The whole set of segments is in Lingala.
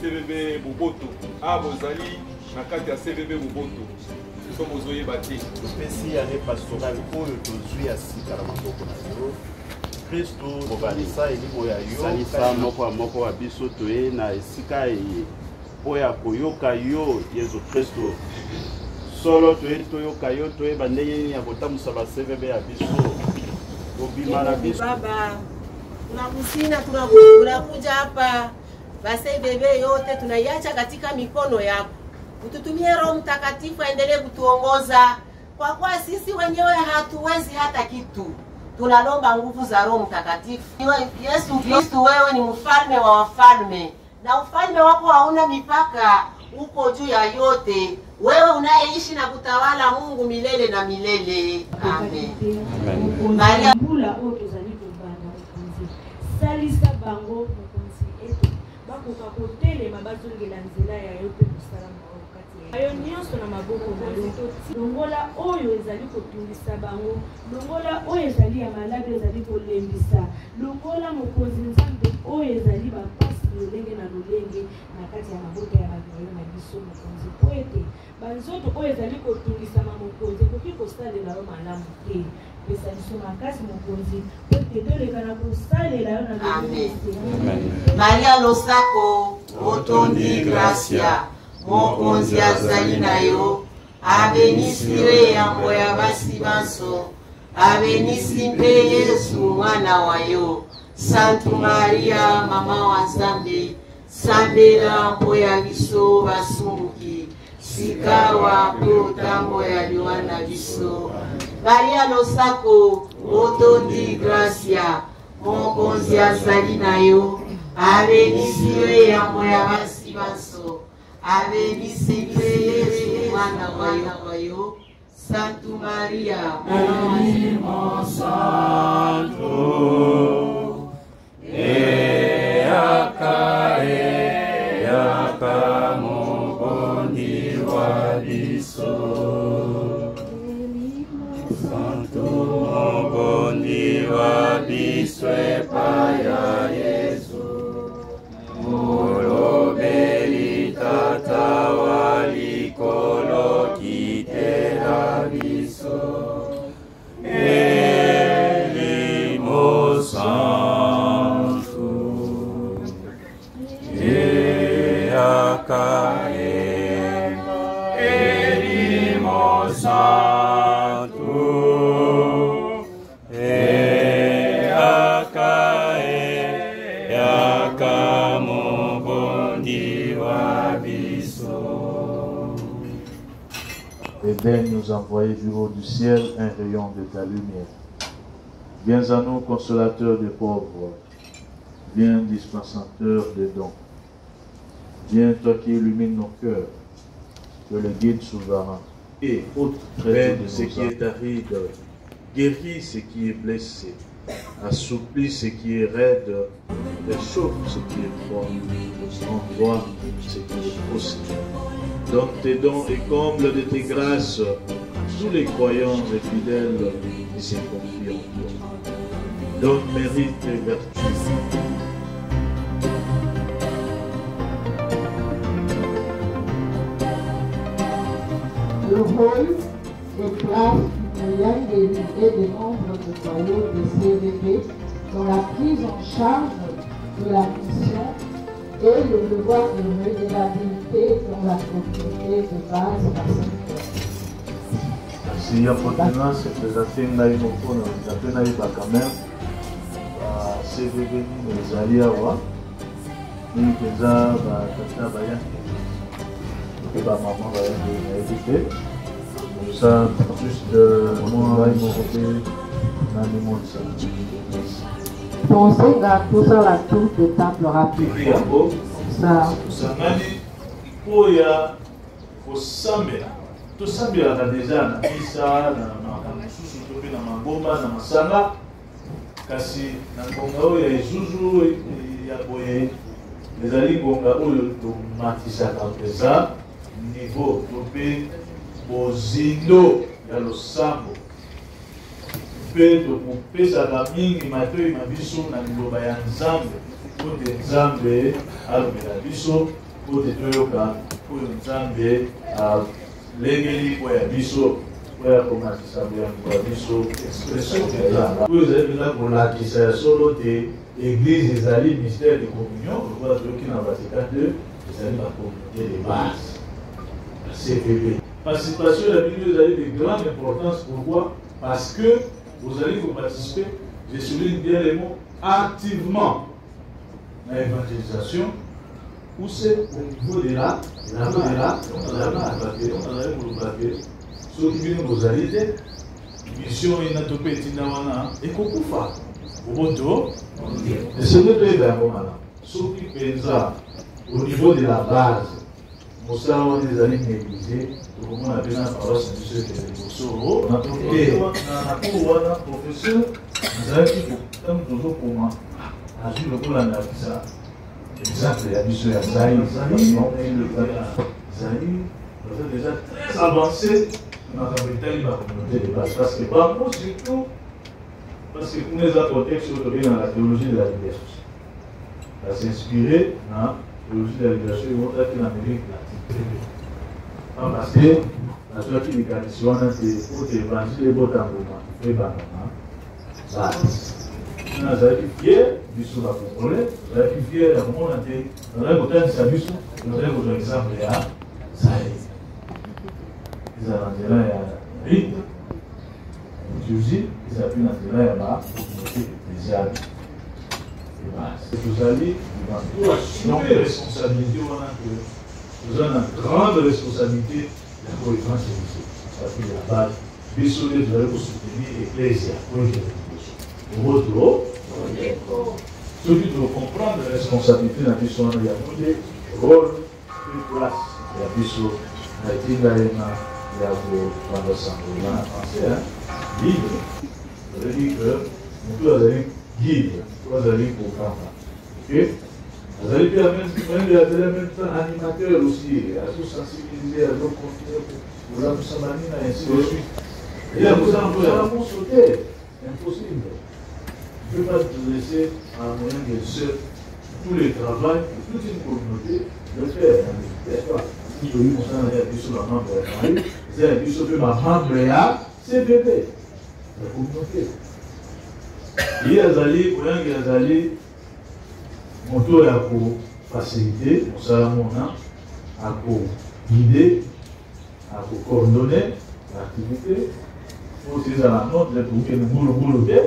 CVB Boboto. Ah, Bozali, Nakati a CVB Boboto. Nous sommes aux oeillets bâtis. Spécial année pastorale, pour le Tozu à Sikaramoko. Christo, Bobalisa, et Liboyayo, Salisa, Moko, Abiso, Toe, na Sika, et Poya Koyoka, Yo, Yesu Christo. Solo, Toe, Toyoka, Yo, Toe, Baneye, Yabotam, Saba, CVB, Abiso, Obimana, Abiso. Baba, tunakusina, tunakuja hapa. Basi bebe yote tunaiacha katika mikono yako. Ututumie Roho Mtakatifu aendelee kutuongoza. Kwa kuwa sisi wenyewe hatuwezi hata kitu. Tunalomba nguvu za Roho Mtakatifu. Yesu Kristo, wewe ni mfalme wa wafalme. Na ufalme wako hauna mipaka. Uko juu ya yote. Wewe unayeishi na kutawala Mungu milele na milele. Amen. Amen. Maria bula oto zalipo bana mkonzi. Salisa bango bakokakotele mabazongela nzela ya yo mpe mosala moko kati ayo nyonso na maboko na yo longola oyo ezali kotungisa bango, longola oyo ezali ya malade ezali kolembisa, longola mokonzi nzambe oyo ezali bapasi lolenge na lolenge na kati ya maboko ya bato na yo na biso mokonzi po ete banzoto oyo ezali kotungisama mokonzi ekoki kosalela yo malamu te. Pesa biso makasi mokonzi po ete toleka na kosalela yo na Maria Losako, otondi gracia, mokonzi azali na yo, abenisire yango ya basi banso, abenisi mpe Yesu mwana wa yo, Sainte Maria, Maman wa Nzambe, sambela mpo ya biso basumbuki, sikawa mpe otango ya liwa na biso. Maria losako, otondi gracia, mokonzi azali na yo, abebisi yo eyambo ya basi baso, abebisi Yesu mwana wa yo. Sainte Maria, Mama Santo, Yaka mobondi wa biso. Santo mobondi wa biso epai ya Yesu. Molobeli tata wa likolo kitela biso. Elimo Santo, Elimo Santo, Yaka mobondi wa biso. Et daigne nous envoyer du haut du ciel un rayon de ta lumière. Viens à nous, consolateur des pauvres. Viens, dispensateur des dons. Viens, toi qui illumines nos cœurs, que le guide souverain et ôte peine ce qui est aride, guéris ce qui est blessé, assouplis ce qui est raide, réchauffe ce qui est froid, envoie ce qui est faussé. Donne tes dons et comble de tes grâces tous les croyants et fidèles qui se confient en toi. Donne mérite et vertu. Le rôle et place moyenne des milliers de nombre de foyers de CVB dans la prise en charge de la mission et le devoir de redevabilité dans la propriété de base nationale. Si ya potena se présenter ngai moko na nzambe na yeba quand même CVB nini ezali awa mingi mpenza batata bayaki mpe bamama bayaki nayebi te ça juste moi ngai moko mpe nanimonisa Pensez à tout ça, la tour de temple rapide. Ça. Sangani oya kosambela tosambelaka deja na misa na makambo mosusu to mpe na mangomba na masanga kasi na ngonga oyo ya ezuzu ya boye ezali ngonga oyo tomatisaka mpenza niveau to mpe bozindo ya losambo mpe tokopesaka mingi matoi na biso na liloba ya nzambe po te nzambe alobela biso po te toyoka oyo nzambe lengeli po ya biso po ya komatisa boyango ya biso expression oyo ezali mpenza kolakisa ya solo te église ezali mystère de communion lokola toyoki na Vatican II ezali bacommunauté de base ya CVB. Participation ya bino ezali de grande importance. Pourquoi? Parce que vous allez vous participer, je souligne bien les mots, activement à l'évangélisation, où c'est au niveau de là, ceux qui viennent vous allier, mission inatopé tinawana, et kokufa, au boto, et ce n'est pas évidemment, ceux qui pensent au niveau de la base, nous savons des années négligées. On a bien parlé de ce que nous avons trouvé un professeur, nous avons toujours comment agir le plan d'Afrique. Exemple, il y a du soya Zahir, déjà très avancé dans la communauté de base. Parce que Bambo, surtout, parce que nous avons un contexte dans la théologie de la libération. Ça s'est inspiré dans la théologie de la libération, ils vont être en Amérique latine. Parce que la soirée qui est tradition, c'est pour l'évangile et pour l'engouement. Et bah, nous avons fier du souverain congolais, nous avons fier de la communauté, nous avons voté de Samus, nous avons voté l'exemple de Zahir. Ils ont rendu là, il y a Rite, Djouzi, ils ont pu rendu là, il y a communauté ecclésiale. Vous allez assumer la responsabilité, vous avez une grande responsabilité pour évangéliser. Parce que la base, vous allez vous soutenir l'Église. Votre celui de comprendre la responsabilité dans la mission, il y a un rôle, une place. Il y a mission, il y a un français, libre. Ça veut dire que vous allez guide, vous allez comprendre. Ok? Vous allez même temps animateur aussi, à tout sensibiliser, à tout continuer, vous allez vous s'amener, ainsi de suite. Et là, vous allez sauter. Impossible. Je ne peux pas te laisser à un moyen de seul tous les travaux, toute une communauté, de faire. N'est-ce pas? Si vous avez vu sur la membre de la famille, vous avez vu sur la membre de la CPP, la communauté. Il y a des moyens qui sont allés, mon tour est pour faciliter, mon salamon, à pour guider, à pour coordonner l'activité, pour utiliser la note, pour que nous voulons bien.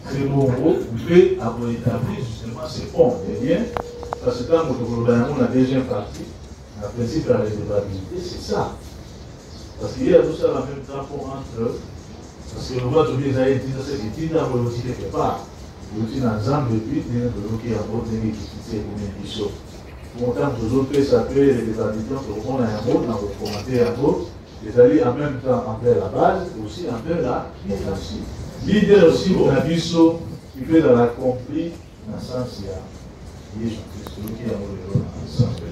C'est bon, vous pouvez avoir établi justement ces ponts, bien, parce que quand vous avez la deuxième partie, le principe de la réservabilité, c'est ça. Parce qu'il y a tout ça en même temps pour entre, parce que nous voyons tous les aïeux qui disent dans le aussi quelque part, vous aussi dans l'ensemble depuis, vous avez bloqué en mode qui est comme une émission. Pour autant que vous autres, ça peut être des habitants, vous avez un mot, dans votre commentaire un mot. Vous allez en même temps envers la base, aussi envers la leadership. Leader aussi, pour la biso, il fait dans l'accompli, dans le sens, il y a Jésus-Christ qui a dans le sens de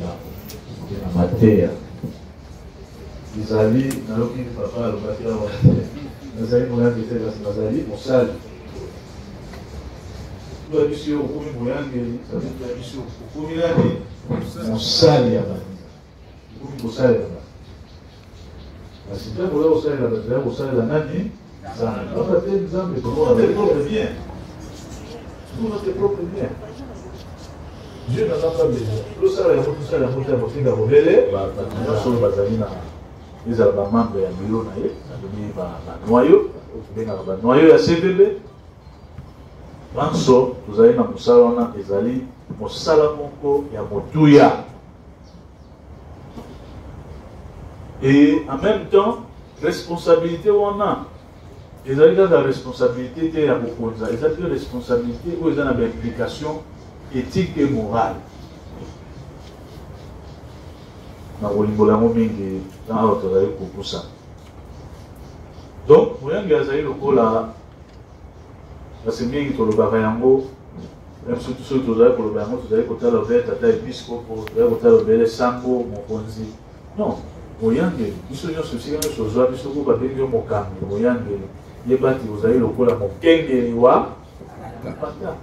la matière. Ils allaient, dans le papa, le bâtiment, nous allons moyen de faire dans la vie, on sale. Tout la biso, au premier moyen, ça veut dire la biso, au premier année, on sale, il y a on sale, il y a si tu as au sein de la bataille, au sein de la nani, ça n'a pas été exemple de tout notre propre bien. Tout notre propre bien. Dieu n'en a pas besoin. Tout ça, il y a tout ça, il y a tout ça, il y a tout ça, il y a tout ça, il y a tout ça, il y a membres ya milieu na ye, na noyau, na noyau ya CVB. Banso, tozali na mosala wana ezali mosala moko ya motuya. Et en même temps, responsabilité on a. Ils ont la responsabilité qui est à Bokonza. Ils ont la responsabilité où ils ont une implication éthique et morale. Donc, vous voyez que le là, c'est bien que le barayango, même surtout ceux qui ont le barayango, vous avez côté le vert, tata épiscopo, vous avez côté le vert, sango, mokonzi. Non. Moyangeli, biso nyonso esika nyonso ozwa biso ko babengi yo mokambi moyangeli yebati ozali lokola mokengeli wa pata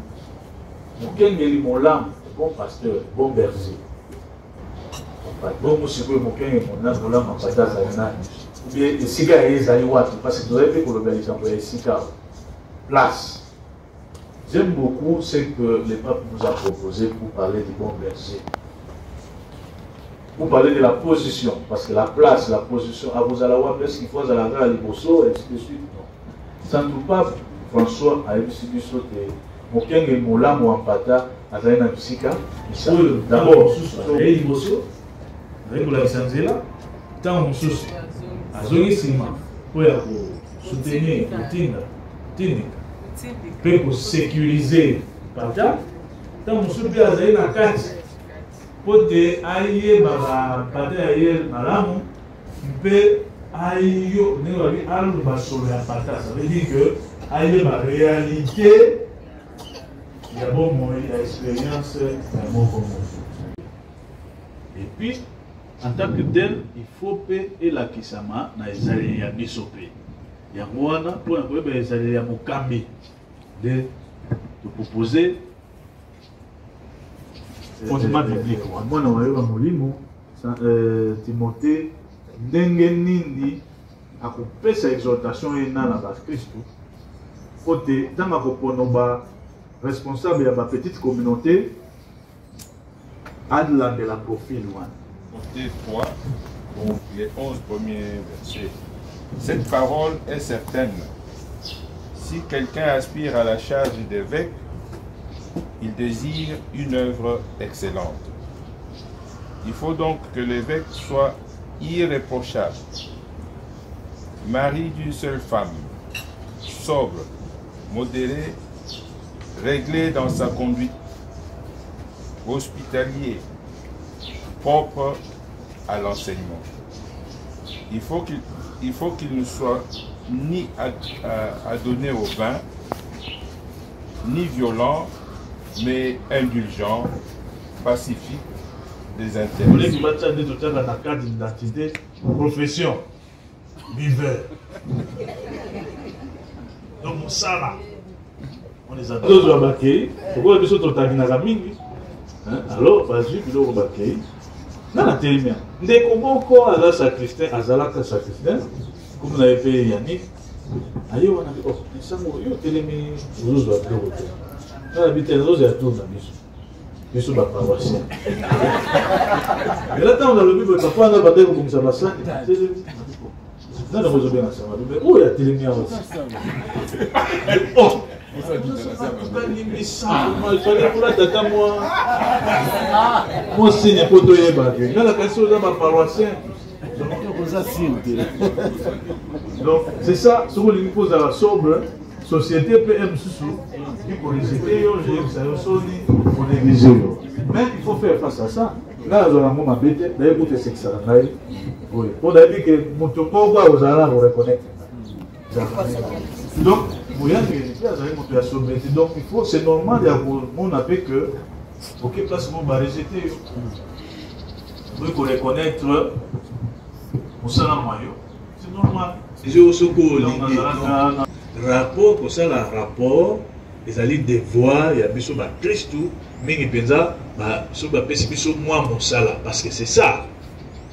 mokengeli molamu bon pasteur bon berger bon mosiko mokengeli molamu pata azali nani bien esika ye ezali wapi parce que tozayi mpe koloba likambo ya esika place. J'aime beaucoup ce que le pape nous a proposé pour parler du bon berger. Vous parlez de la position, parce que la place, la position, à vos alawa, parce qu'il faut à la gare à l'Ibosso, et ainsi de suite. Sans tout pas, François a émis du sauté. Mokeng et Mola, Mouampata, à Zaina Psyka. D'abord, et l'Ibosso, avec la Sanzela, tant on souci. À Zogisima, pour soutenir, pour sécuriser, Pata, tant on souci à Zaina Kati. Pote aïe baba pate aïe malamu mpe aïe négabi alu basolo ya pata. Ça veut dire que aïe ma réalité il y a bon moyen expérience ya moko. Et puis en tant que tel il faut pe elakisama na ezali ya biso pe yango wana mpona koyeba ezali ya mokambi de proposer fondement biblique. Mwana wayoba molimo Timothée ndenge nini akopesa exhortation ena na bakristo kote ntango akopono ba responsable ya ba petite communauté adelandela profil wana. Timothée 3, donc les 11 premiers versets. Cette parole est certaine. Si quelqu'un aspire à la charge d'évêque, il désire une œuvre excellente. Il faut donc que l'évêque soit irréprochable, mari d'une seule femme, sobre, modéré, réglé dans sa conduite, hospitalier, propre à l'enseignement. Il faut qu'il ne soit ni adonné au vin, ni violent, mais indulgent, pacifique, désintéressé. La carte d'identité, profession, viveur. Donc, mon sala, on les a tous remarqués. Pourquoi les autres ont alors, vas-y, puis on va créer. Dans la télémia, dès qu'on voit à sacristain, à Zalaka sacristain, comme vous l'avez fait Yannick, aïe, on a dit, oh, mais ça, on a télémia, vous avez fait retour. Là, l'habitude, nous avons tout dans les bisous. Bisous, la paroisse. Mais là, on a le but, papa, on a battu comme ça, ça, non, non, vous avez bien ça, mais où il y a télémia aussi? Oh! Il fallait pour la tata, moi, signe pour toi, dans la question de ma paroissienne. Donc, c'est ça, ce qu'on lui pose à la sobre, société PM sous, qui pour les jeter, pour négliger. Mais il faut faire face à ça. Là, on a un moment bête, d'ailleurs, pour te sexer, on a dit que mon topo va aux alars, on reconnaît. Donc, donc il faut, c'est normal, on a fait que, pour quelle place on va rejeter, il faut reconnaître mon salaire maillot, c'est normal. J'ai aussi rapport, pour ça, le rapport, ils allaient devoir, il y a besoin de Christ, mais il y a besoin de moi, mon salaire, parce que c'est ça,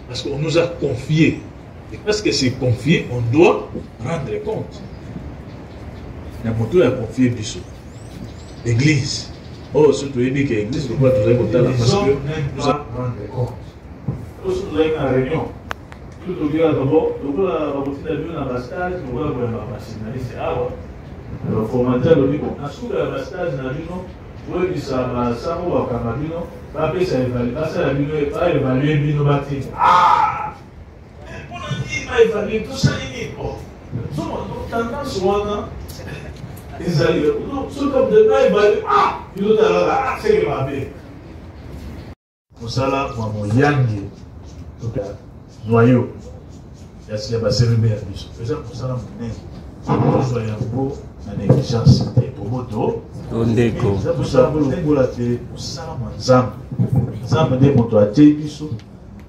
parce qu'on nous a confié, et parce que c'est confié, on doit rendre compte. Il y a confié Bissou. L'église. Oh, surtout l'église, pourquoi tu as contact là? Parce que nous allons rendre compte. Nous sommes dans une réunion. Tout le monde d'abord, nous allons continuer à la stage, nous allons vacciner. Alors, il faut maintenir le niveau. Dans ce cas, la stage, nous allons dire ça, ça, on va faire ça, après ça évalue. Ça, il va évaluer le bino bâti. Ah! On a dit, il va évaluer tout ça, il dit, bon. Nous avons tendance, ils arrivent, ce comme de là, ils vont dire, ah, ils ont dit, ah, c'est qu'il va bien. Pour ça, là, moi, mon yang, noyau, il y a ce qui va servir bien à Bissou. C'est pour ça, là, mon nez, je sois un beau, la négligence, et pour moto, c'est pour ça, mon nez, pour ça, là, mon zam, zam, des motos à thé, Bissou,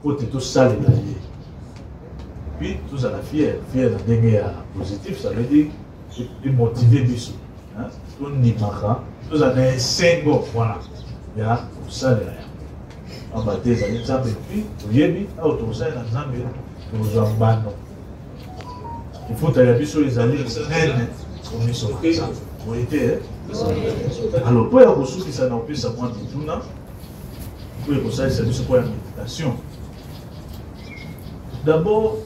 pour tout ça, les alliés. Puis, tout ça, la fière d'un dernier positif, ça veut dire, de motiver Bissou. Tout n'y pas, tout en est 5 ans, voilà. Il y a ça derrière. En bas des années, ça me puis, vous y êtes, à autour de ça, dans un peu, nous en bannons. Il faut que Bissou les alliés, on est sur ça. Vous voyez, alors, pour y avoir des qui s'en empêchent à moi de tout, pour ça, c'est pour la méditation. D'abord,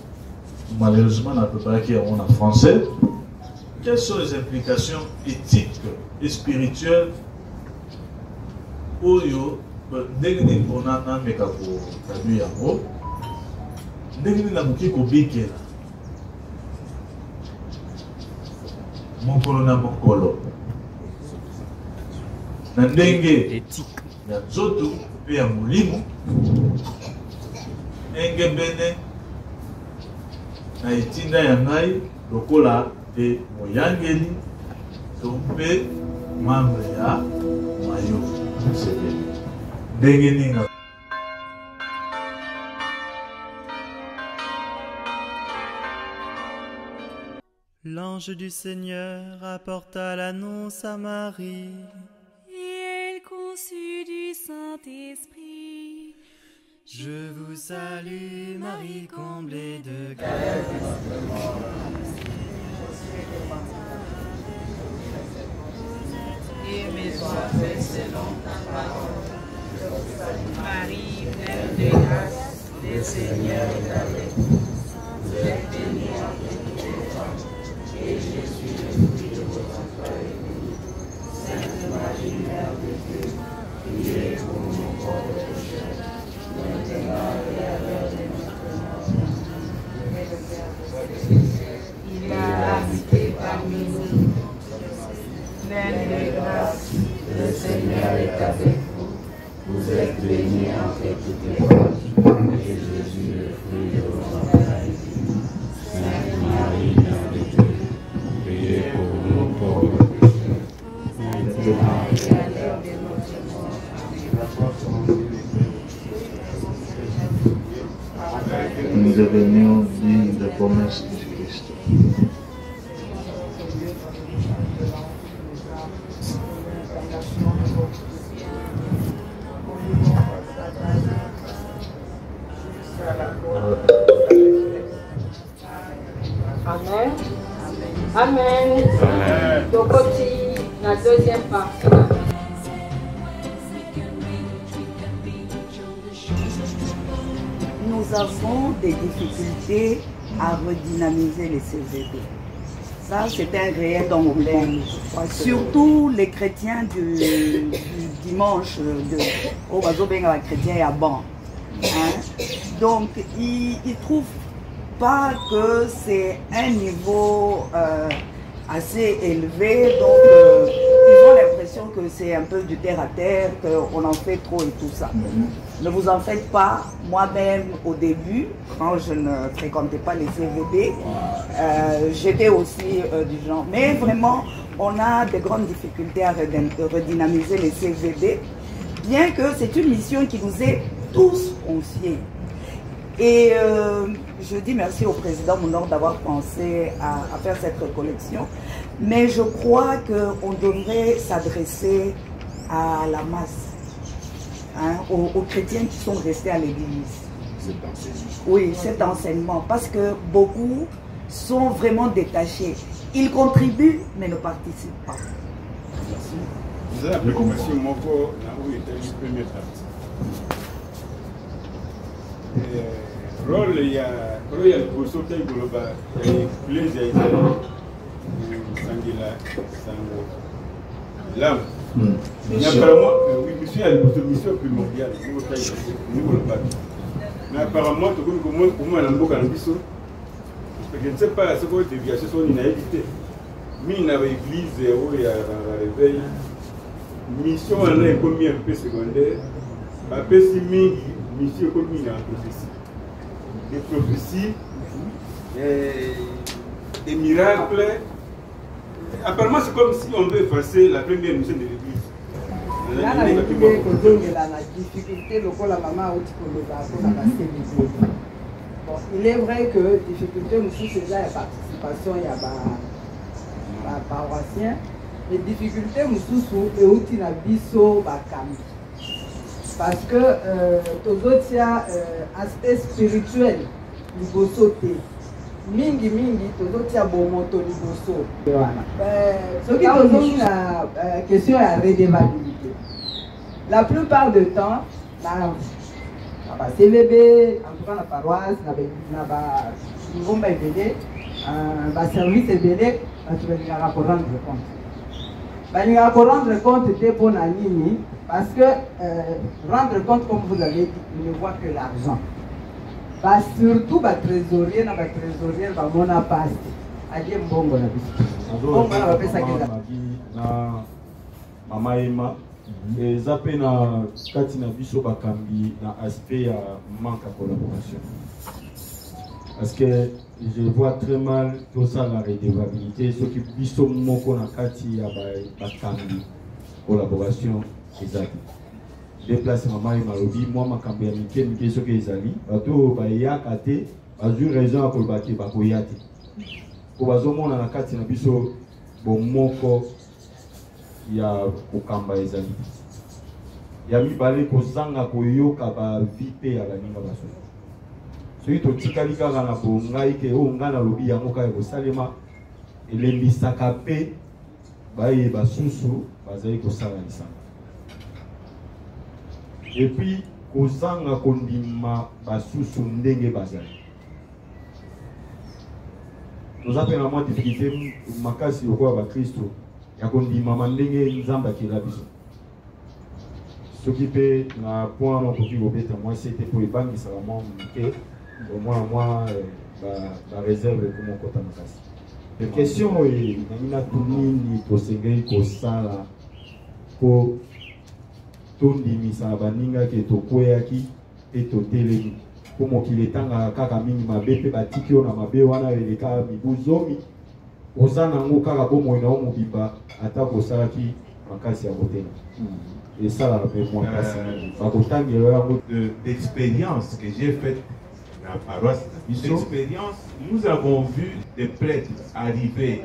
malheureusement, on ne peut pas qu'il y ait en français. Quelles sont les implications éthiques et spirituelles pour yo ndenge bonana meka ko traduire yango ndenge na muki ko bikela mokolo na mokolo na ndenge éthique ya nzoto pe ya molimo ndenge bene na etinda ya ngai lokola et moyangeli tombe membre ya mayo ndenge. L'ange du Seigneur apporta l'annonce à Marie. Et elle conçut du Saint-Esprit. Je vous salue, Marie, comblée de grâce. Et mes soins faits selon ta parole. Marie, pleine de grâce, le Seigneur est avec vous. Vous êtes bénie entre toutes les femmes, et Jésus, le fruit de votre Kristo. Amen. Amen. Amen. Tokoti, la deuxième partie. Nous avons des difficultés à redynamiser les CVB. Ça, c'est un réel problème. Surtout les chrétiens du dimanche, au Bazobenga chrétien et à Ban. Donc, ils ne trouvent pas que c'est un niveau assez élevé. Donc, ils ont l'impression que c'est un peu du terre à terre, qu'on en fait trop et tout ça. Ne vous en faites pas. Moi-même, au début, quand je ne fréquentais pas les CVB, j'étais aussi du genre. Mais vraiment, on a de grandes difficultés à redynamiser les CVB, bien que c'est une mission qui nous est tous confiée. Et je dis merci au président Mounor d'avoir pensé à faire cette collection. Mais je crois qu'on devrait s'adresser à la masse. Aux chrétiens qui sont restés à l'église. Oui, cet enseignement. Parce que beaucoup sont vraiment détachés. Ils contribuent, mais ne participent pas. Merci. Vous avez appelé commission Moko, là où était la première partie. Rôle, il y a le professeur qui est global. Il y a l'église, il y a l'âme. Apparemment, oui, monsieur, il y a une mission primordiale. Mais apparemment, pour moi, je ne sais pas ce que déviation sont une naïveté. Mais il y a l'église, il y a un réveil. Mission, on a commis un peu secondaire. Après, si mission, commis une prophétie. Des prophéties, des miracles. Apparemment, c'est comme si on veut effacer la première mission de l'église. La difficulté, la maman bon, il est vrai que difficulté, nous sommes déjà la participation, il y a des paroissiens. Les difficultés, nous sommes et aussi la biso bakami. Parce que tous autres, il y a aspect spirituel, il faut sauter. Mingi, tous autres, il y a bon moto, il faut sauter. Ce qui est la question est la redevabilité. La plupart du temps, la CVB, en tout cas la paroisse, la service EBD, tu vas rendre compte. Il va rendre compte était bon à Nini, parce que rendre compte, comme vous avez dit, il ne voit que l'argent. Surtout les trésoriers, on a passé. Adieu, mbongo la biscuit. Mama Emma, eza pe na kati na biso bakambi na aspect ya manque à collaboration. Parce que je vois très mal tout ça la redevabilité, ce qui biso moko na kati ya bakambi collaboration ezali. Déplace Mama Emma lobi moi makambi ya mike ce que ezali, bato bayaka te, bazui raison à kolbaki bakoyate. Ko bazomona na kati na biso bomoko ya kokamba ezali ya mibale kozanga koyoka ba vite ya baninga baso soki totikali kaka na bongai ke oyo ngai nalobi yango kaka kosalema elembisaka mpe baye basusu bazali kosala lisanga epuis kozanga kondima basusu ndenge bazali toza mpe na mwa difficulté makasi lokola bakristo ya kondima ndenge nzambe akela biso soki mpe na point wana okoki kobeta mwasi ete mpo ebangisaka mwa moke omwana bareserve komokota makasi question oyo nangi natu nini tosengeli kosala mpo tondimisa baninga ke tokweyaki mpe totelemi mpo mokili etangaka kaka mingi mabe mpe batiki oyo na mabe wana eleka mibu zomi oza nango kaka bomoi na yo mobimba ata kosalaki makasi ya kotena esalaka mpe mwa kasi bakotangela yango d'expérience que j'ai faite la paroisse d'expérience, nous avons vu des prêtres arriver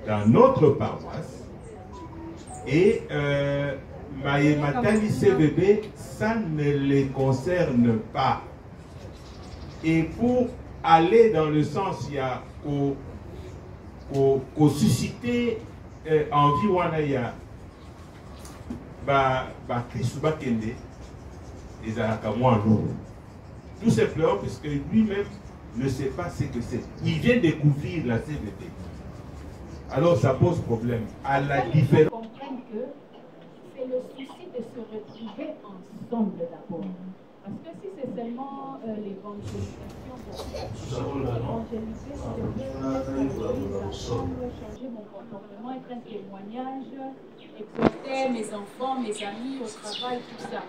dans notre paroisse et Maïematali CVB, ça ne les concerne pas. Et pour aller dans le sens, il y a qu'au susciter envie wanaya Christouba Kende et Zarakamouan. Tout simplement puisque lui-même ne sait pas ce que c'est. Il vient découvrir la CVB. Alors ça pose problème. À la différence. Comprennent que c'est le souci de se retrouver ensemble d'abord. Parce que si c'est seulement l'évangélisation, évangéliser, changer mon comportement, être un témoignage, exhorter mes enfants, mes amis au travail, tout ça.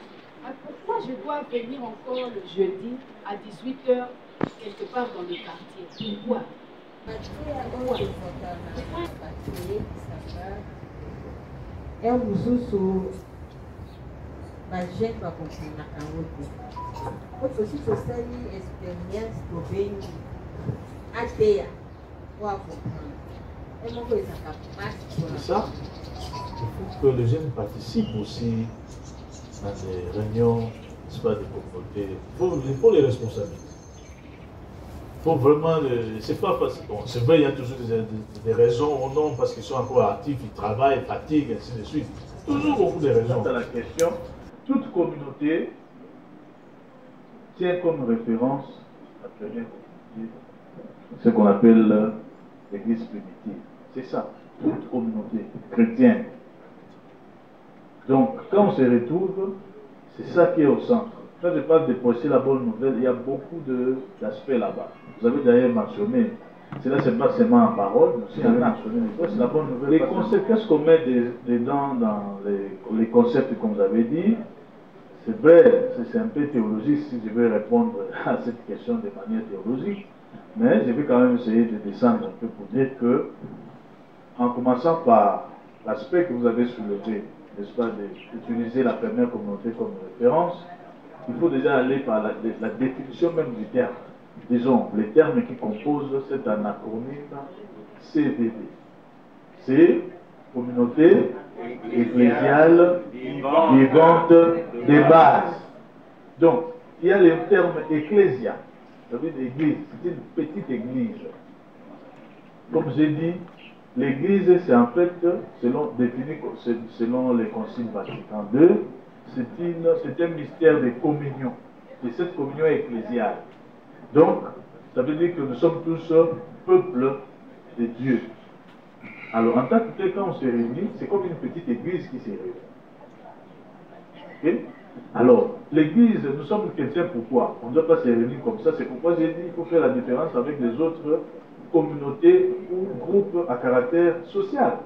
Pourquoi je dois venir encore le jeudi à 18h quelque part dans le quartier? Pourquoi? É um mususu bagendo a compreender a outra. Porque se você tem experiência do bem, ateia ou a compreender. É uma coisa capaz de. C'est ça. Il faut que les jeunes participent aussi à des réunions, n'est-ce pas, de communauté. Il faut les responsabiliser. Il faut vraiment, c'est pas facile. Bon, c'est vrai, il y a toujours des raisons ou non, parce qu'ils sont encore actifs, ils travaillent, fatiguent, ainsi de suite. Toujours beaucoup de raisons. Quant à la question, toute communauté tient comme référence ce qu'on appelle l'église primitive. C'est ça, toute communauté chrétienne. Donc, quand on se retrouve, c'est ça qui est au centre. Quand je parle de prêcher la bonne nouvelle, il y a beaucoup d'aspects là-bas. Vous avez d'ailleurs mentionné, cela c'est pas seulement en parole, mais aussi en mentionné, c'est la bonne nouvelle. Les concepts, qu'est-ce qu'on met dedans dans les concepts, comme vous avez dit? C'est vrai, c'est un peu théologique si je vais répondre à cette question de manière théologique, mais je vais quand même essayer de descendre un peu pour dire que, en commençant par l'aspect que vous avez soulevé, n'est-ce pas, d'utiliser la première communauté comme référence, il faut déjà aller par la définition même du terme. Disons, les termes qui composent cet anacronyme CVB. C'est communauté ecclésiale vivante des bases. Donc, il y a le terme ecclésia, ça veut dire église, c'est une petite église. Comme j'ai dit, l'église, c'est en fait, défini selon les conciles Vatican II, c'est un mystère de communion, de cette communion ecclésiale. Donc, ça veut dire que nous sommes tous peuple de Dieu. Alors, en tant que tel, quand on se réunit, c'est comme une petite église qui se réunit. Okay? Alors, l'église, nous sommes chrétiens, pourquoi? On ne doit pas se réunir comme ça. C'est pourquoi j'ai dit qu'il faut faire la différence avec les autres communautés ou groupes à caractère social.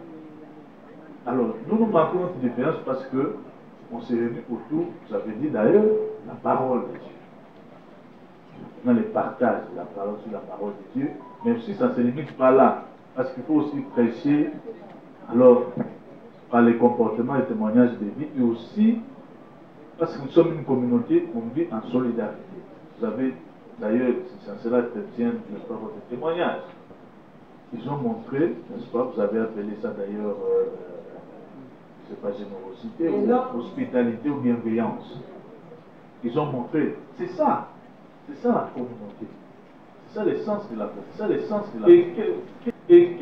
Alors, nous marquons cette différence parce que on s'est réunis autour, vous avez dit d'ailleurs, la parole de Dieu. Dans les partages de la parole sur la parole de Dieu, même si ça ne se limite pas là, parce qu'il faut aussi prêcher, alors, par les comportements et témoignages de vie, et aussi, parce que nous sommes une communauté, on vit en solidarité. Vous avez, d'ailleurs, c'est cela que tient, n'est-ce pas, votre témoignage. Ils ont montré, n'est-ce pas, vous avez appelé ça d'ailleurs, je ne sais pas, générosité, ou hospitalité ou bienveillance. Ils ont montré, c'est ça la communauté. C'est ça l'essence de la communauté. C'est ça l'essence de la communauté. Et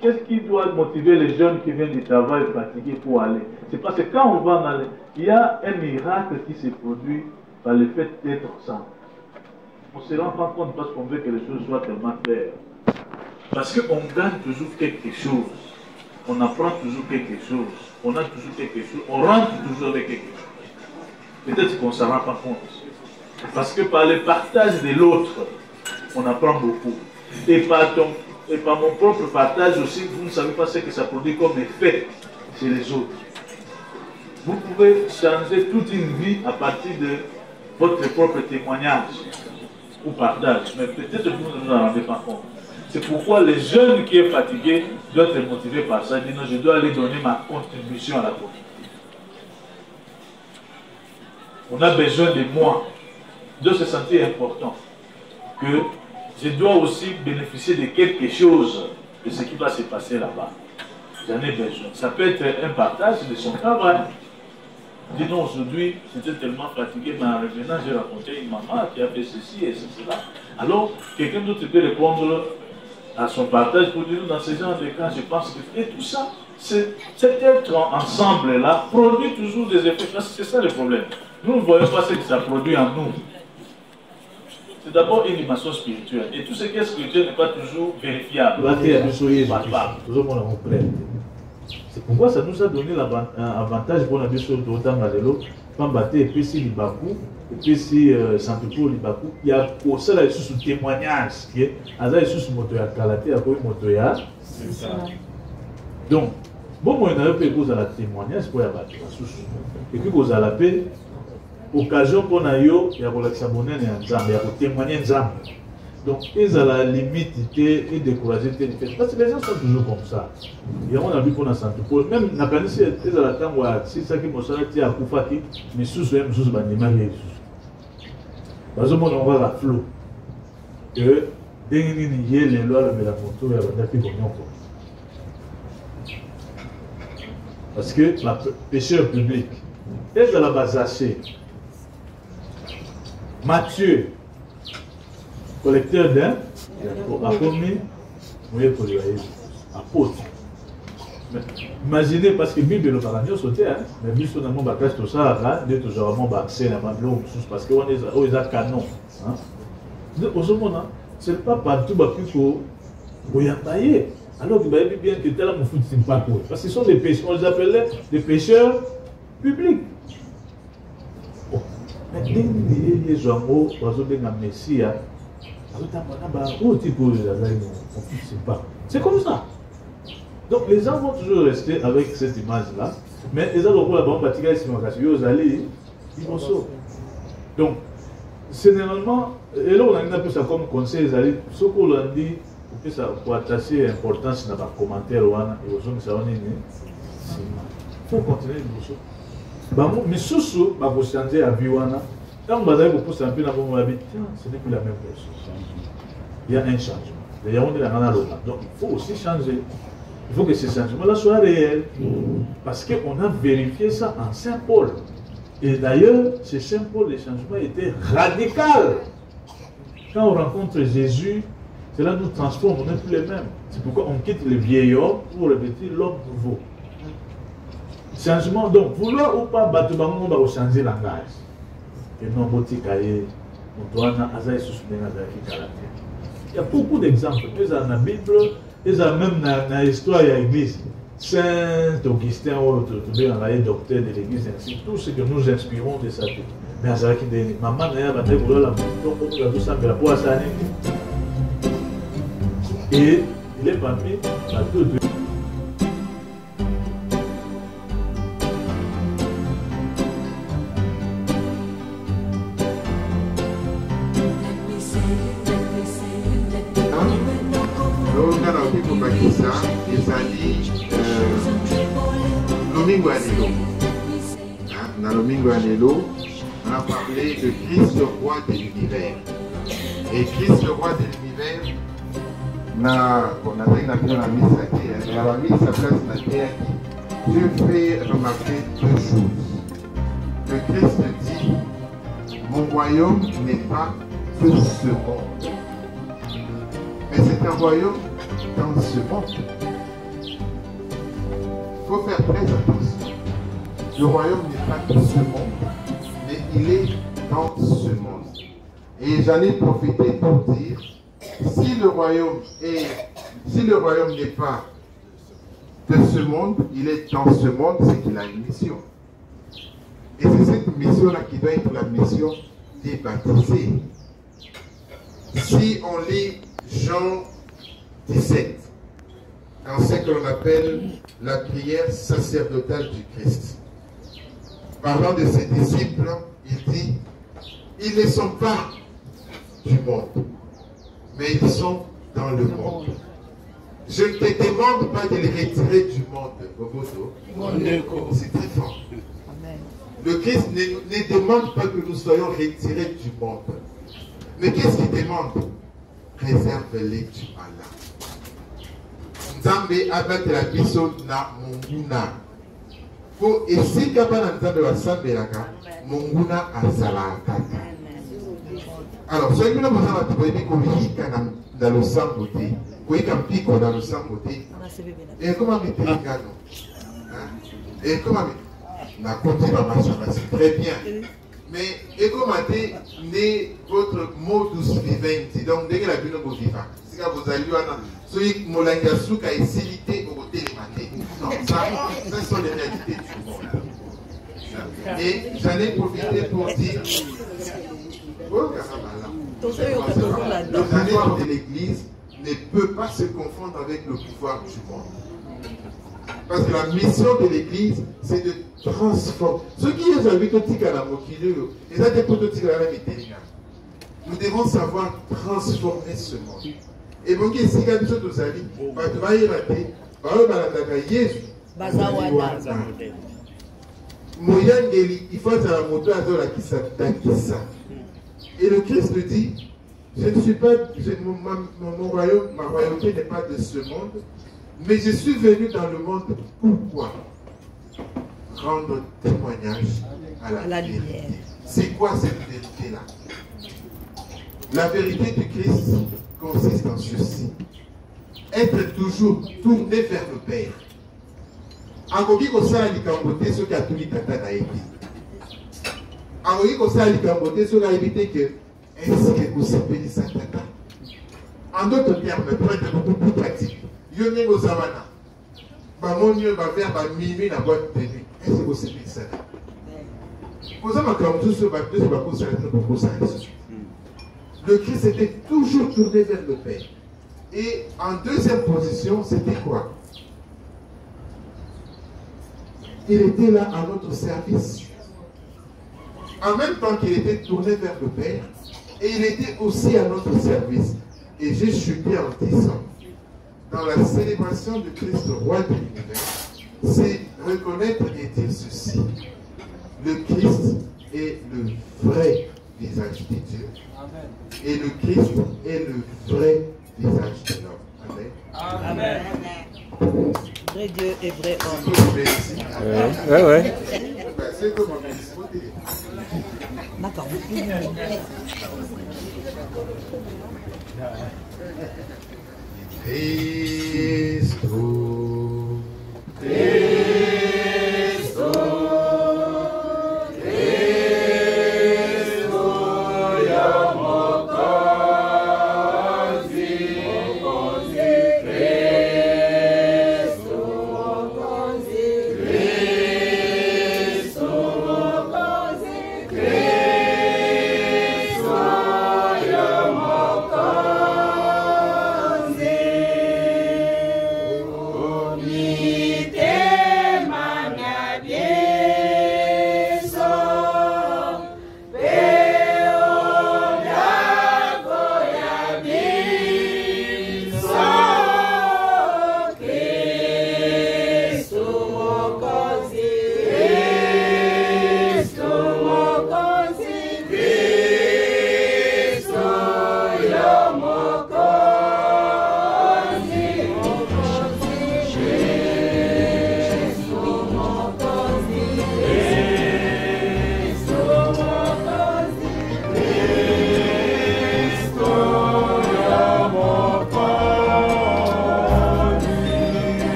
qu'est-ce qui doit motiver les jeunes qui viennent du travail fatigués pour aller? C'est parce que quand on va en aller, il y a un miracle qui se produit par le fait d'être ensemble. On ne se rend pas compte parce qu'on veut que les choses soient tellement claires. Parce qu'on gagne toujours quelque chose. On apprend toujours quelque chose. On a toujours quelque chose. On rentre toujours avec quelque chose. Peut-être qu'on ne s'en rend pas compte. Parce que par le partage de l'autre, on apprend beaucoup. Et par mon propre partage aussi, vous ne savez pas ce que ça produit comme effet chez les autres. Vous pouvez changer toute une vie à partir de votre propre témoignage ou partage. Mais peut-être que vous ne vous en rendez pas compte. C'est pourquoi les jeunes qui sont fatigués doivent être motivés par ça. Ils disent non, je dois aller donner ma contribution à la communauté. On a besoin de moi. De se sentir important. que je dois aussi bénéficier de quelque chose de ce qui va se passer là-bas. J'en ai besoin. Ça peut être un partage de son travail. Dis non, aujourd'hui, j'étais tellement fatigué, mais en revenant, j'ai rencontré une maman qui a fait ceci et cela. Alors, quelqu'un d'autre peut répondre à son partage pour dire dans ce genre de cas, je pense que... Et tout ça, cet être ensemble-là produit toujours des effets. C'est ça le problème. Nous ne voyons pas ce que ça produit en nous. C'est d'abord une dimension spirituelle. Et tout ce qui est spirituel n'est pas toujours vérifiable. C'est pourquoi ça nous a donné l'avantage pour la mission de Otangalelo, Pambate, et puis si Libakou, et puis si Santupo Libakou, il y a aussi là sous témoignage qui est Aza sous motoya Kalaté, à quoi motoya. C'est ça. Donc, bon, moi, on a eu cause à la témoignage pour y avoir et puis cause à la paix, occasion qu'on a eu, il y a relaxé abonné et un il y a témoigner un. Donc, ils ont la limite et décourager tes faits. Parce que les gens sont toujours comme ça. Et on a vu qu'on a senti pour même la canisse, ils ont la temps où c'est ça qui m'a sorti à Koufaki, mais sous-même sous Banima et sous. Parce que on voit la flot. Que dès qu'il y a les lois de la moto, il y a des gens qui vont. Parce que la pécheur public, ils ont la base assez. Matthieu, collecteur d'un, a commis, oui, pour le apôtre. Imaginez, parce que la Bible est le paradis sauté, mais la Bible est le bagage tout ça, il y a toujours un accès à la Bible, parce qu'on est à canon. Au ce moment, ce n'est pas partout qu'il y a taillé. Alors que vous avez bien que tel homme ne pas pour. Parce que ce sont des pécheurs, on les appelait des pécheurs publics. Mais dès que les gens ont un Messie, c'est comme ça. Donc les gens vont toujours rester avec cette image-là, mais les gens vont la bombe ils vont sauver. Donc, généralement, et là on a un peu ça comme conseil, ce qu'on a dit, pour attacher l'importance dans les commentaires, il faut continuer de choses. Mais sous vous changer à Viwana, quand vous allez vous pousser un peu dans vos habits, ce n'est plus la même chose. Il y a un changement. D'ailleurs, on est dans la loi. Donc, il faut aussi changer. Il faut que ce changement-là soit réel. Parce qu'on a vérifié ça en Saint-Paul. Et d'ailleurs, chez Saint-Paul, le changement était radical. Quand on rencontre Jésus, cela nous transforme, on n'est plus les mêmes. C'est pourquoi on quitte le vieil homme pour revêtir l'homme nouveau. Changement, donc, vouloir ou pas, on va changer le langage. Et non, il y a beaucoup d'exemples. Ils ont dans la Bible, ils ont même dans l'histoire de l'Église. Saint Augustin, docteur de l'Église, ainsi tout ce que nous inspirons de sa vie. Mais à ça qui dit, maman n'a pas de la et il est parmi à tout de Domingo Anelo, on a parlé de Christ le roi de l'univers. Et Christ le roi de l'univers, on a dit dans la mise à terre, on a mis sa place dans la terre. Je fais remarquer deux choses. Le Christ dit, mon royaume n'est pas de ce monde, mais c'est un royaume dans ce monde. Il faut faire très attention. Le royaume n'est pas de ce monde, mais il est dans ce monde. Et j'en ai profité pour dire, si le royaume n'est pas de ce monde, il est dans ce monde, c'est qu'il a une mission. Et c'est cette mission-là qui doit être la mission des baptisés. Si on lit Jean 17, dans ce que l'on appelle la prière sacerdotale du Christ, parlant de ses disciples, il dit, ils ne sont pas du monde, mais ils sont dans le monde. Je ne te demande pas de les retirer du monde, Boboto. C'est très fort. Le Christ ne demande pas que nous soyons retirés du monde. Mais qu'est-ce qu'il demande? Réserve-les du Allah. Nzambe abatela biso na monguna. Po esika bana Nzambe basambelaka monguna azalaka. Alors, soki bino bozala tokoyebi koyika na losambo te, koyika mpiko na losambo te, ekomami te ngano. Ekomami nakoti bamashaka, c'est très bien. Mais ekomate ne votre modus vivendi, donc ndenge la bino boviva. Sika bozali wana soki molangi ya suka esili te okotelema te. Non, ça sont les réalités du monde. Et j'en ai profité pour dire le pouvoir de l'Église ne peut pas se confondre avec le pouvoir du monde. Parce que la mission de l'Église, c'est de transformer. Ce qui est avec nous devons savoir transformer ce monde. Et bon, si quelque chose nous a dit, il faut être la moto à la kisa. Et le Christ dit, je ne suis pas, mon royaume, ma royauté n'est pas de ce monde, mais je suis venu dans le monde pourquoi? Rendre témoignage à la lumière. C'est quoi cette vérité-là? La vérité du Christ consiste en ceci. Être toujours tourné vers le Père. Angoki kosala likambo te soki atuli tata na ye. Angoki kosala likambo te soki ayebi te ke eske kosepelisa tata. En d'autres termes, pour être beaucoup plus pratique, yo ndenge ozala bamoni oyo bavers bamimi na boîte de nuit. Eske kosepelisa tata. Koza makambo mosusu bato nyonso bakosala te bakosala lisusu. Le Christ était toujours tourné vers le Père. Et en deuxième position, c'était quoi? Il était là à notre service. En même temps qu'il était tourné vers le Père, et il était aussi à notre service. Et j'ai chuté en disant, dans la célébration du Christ roi de l'univers, c'est reconnaître et dire ceci. Le Christ est le vrai visage de Dieu. Amen. Et le Christ est le vrai visage de l'homme. Amen. Amen. Vrai Dieu et vrai homme. Ouais. C'est comme on d'accord.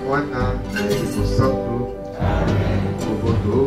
Mwana, Santo, Bobodo,